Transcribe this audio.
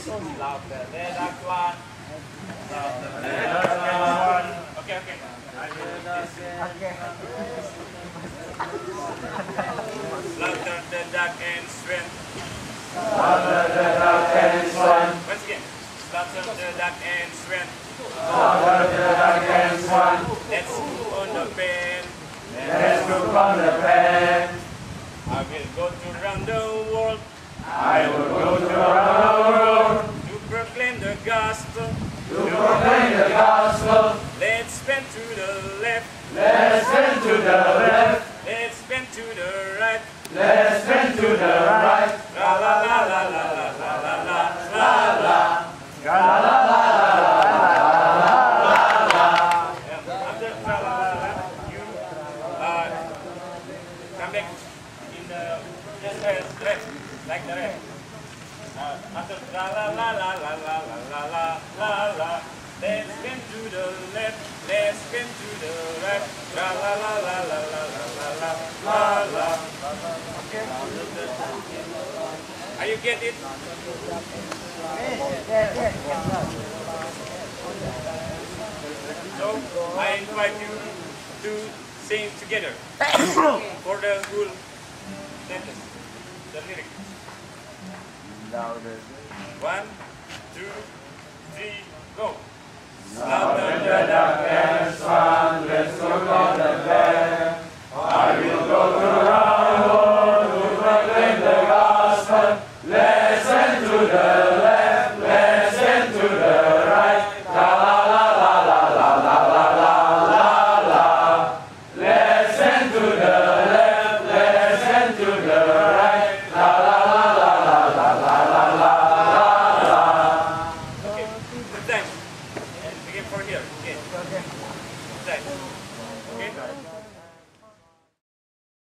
Louder. The duck one. Louder. The duck one. Okay, okay. Louder the duck and swan. Louder the duck and swan. Once again. Louder the duck and swan. Louder the duck and swan. Let's cook on the pan. Let's cook on the pan. I will go to around the world. I will go to around the world To proclaim the gospel. to proclaim the gospel. Let's bend to the left. Let's bend to the left. Let's bend to the right. Let's bend to the right. La la la la la la la la la la la. La la la la After la la la la, you come back in the just left, like the left. After la la la la la la la la la la. Let's bend to the left. Let's bend to the right. La la la la la la la la la la. Okay. Are you get it? So I invite you to sing together for the whole sentence, the lyrics. One, two, three, go. Louder the duck and swan. Let's cook on the pan. I will go to around the world to proclaim the gospel. Let's bend to the left. Let's bend to the right. La la la la la la la la la la. Let's bend to the left. Let's bend to the right. La la la la la la la la la. Okay, good time. And begin for here. Okay. Good time. Okay.